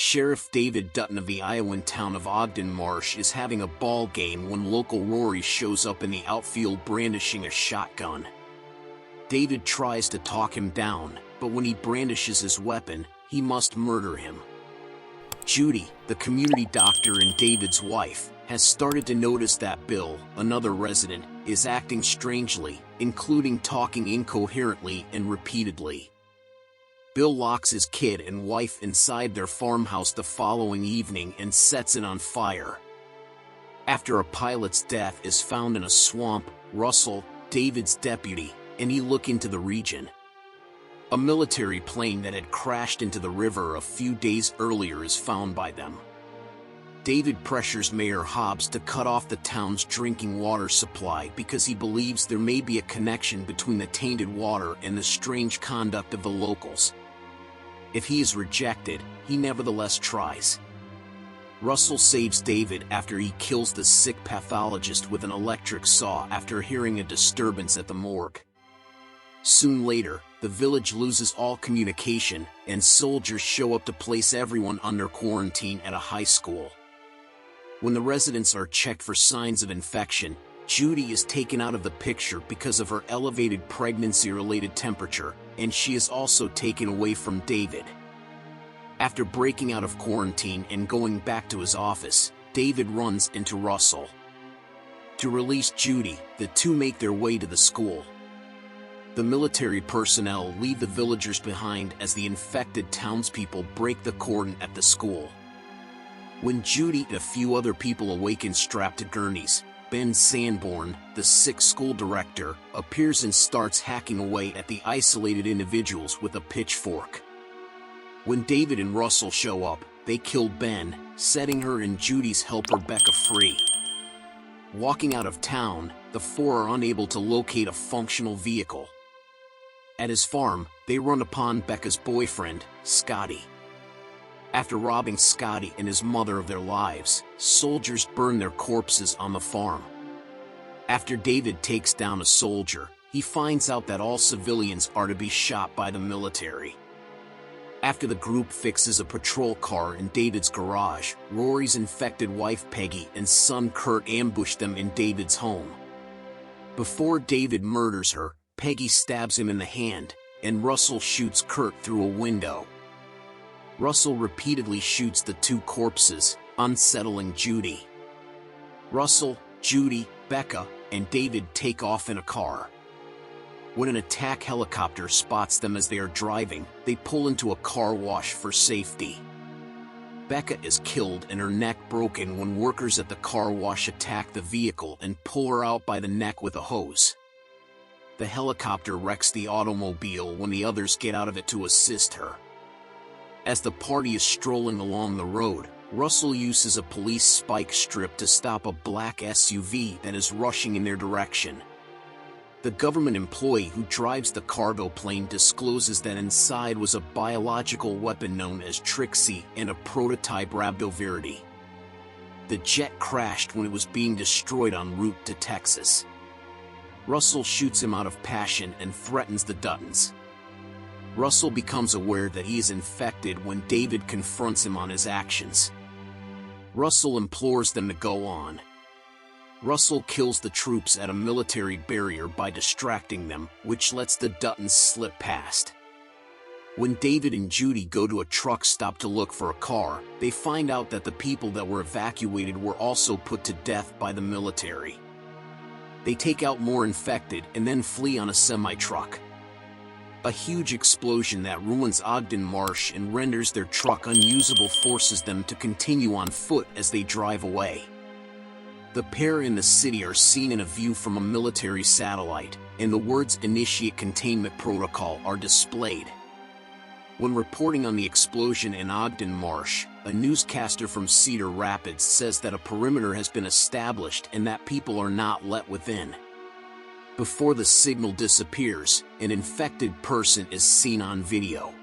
Sheriff David Dutton of the Iowan town of Ogden Marsh is having a ball game when local Rory shows up in the outfield brandishing a shotgun. David tries to talk him down, but when he brandishes his weapon, he must murder him. Judy, the community doctor and David's wife, has started to notice that Bill, another resident, is acting strangely, including talking incoherently and repeatedly. Bill locks his kid and wife inside their farmhouse the following evening and sets it on fire. After a pilot's death is found in a swamp, Russell, David's deputy, and he look into the region. A military plane that had crashed into the river a few days earlier is found by them. David pressures Mayor Hobbs to cut off the town's drinking water supply because he believes there may be a connection between the tainted water and the strange conduct of the locals. If he is rejected, he nevertheless tries. Russell saves David after he kills the sick pathologist with an electric saw after hearing a disturbance at the morgue. Soon later, the village loses all communication, and soldiers show up to place everyone under quarantine at a high school. When the residents are checked for signs of infection, Judy is taken out of the picture because of her elevated pregnancy-related temperature, and she is also taken away from David. After breaking out of quarantine and going back to his office, David runs into Russell. To release Judy, the two make their way to the school. The military personnel leave the villagers behind as the infected townspeople break the cordon at the school. When Judy and a few other people awaken strapped to gurneys, Ben Sanborn, the sick school director, appears and starts hacking away at the isolated individuals with a pitchfork. When David and Russell show up, they kill Ben, setting her and Judy's helper Becca free. Walking out of town, the four are unable to locate a functional vehicle. At his farm, they run upon Becca's boyfriend, Scotty. After robbing Scotty and his mother of their lives, soldiers burn their corpses on the farm. After David takes down a soldier, he finds out that all civilians are to be shot by the military. After the group fixes a patrol car in David's garage, Rory's infected wife Peggy and son Kurt ambush them in David's home. Before David murders her, Peggy stabs him in the hand, and Russell shoots Kurt through a window. Russell repeatedly shoots the two corpses, unsettling Judy. Russell, Judy, Becca, and David take off in a car. When an attack helicopter spots them as they are driving, they pull into a car wash for safety. Becca is killed and her neck broken when workers at the car wash attack the vehicle and pull her out by the neck with a hose. The helicopter wrecks the automobile when the others get out of it to assist her. As the party is strolling along the road, Russell uses a police spike strip to stop a black SUV that is rushing in their direction. The government employee who drives the cargo plane discloses that inside was a biological weapon known as Trixie and a prototype Rabdovirity. The jet crashed when it was being destroyed en route to Texas. Russell shoots him out of passion and threatens the Duttons. Russell becomes aware that he is infected when David confronts him on his actions. Russell implores them to go on. Russell kills the troops at a military barrier by distracting them, which lets the Duttons slip past. When David and Judy go to a truck stop to look for a car, they find out that the people that were evacuated were also put to death by the military. They take out more infected and then flee on a semi-truck. A huge explosion that ruins Ogden Marsh and renders their truck unusable forces them to continue on foot as they drive away. The pair in the city are seen in a view from a military satellite, and the words "Initiate Containment Protocol" are displayed. When reporting on the explosion in Ogden Marsh, a newscaster from Cedar Rapids says that a perimeter has been established and that people are not let within. Before the signal disappears, an infected person is seen on video.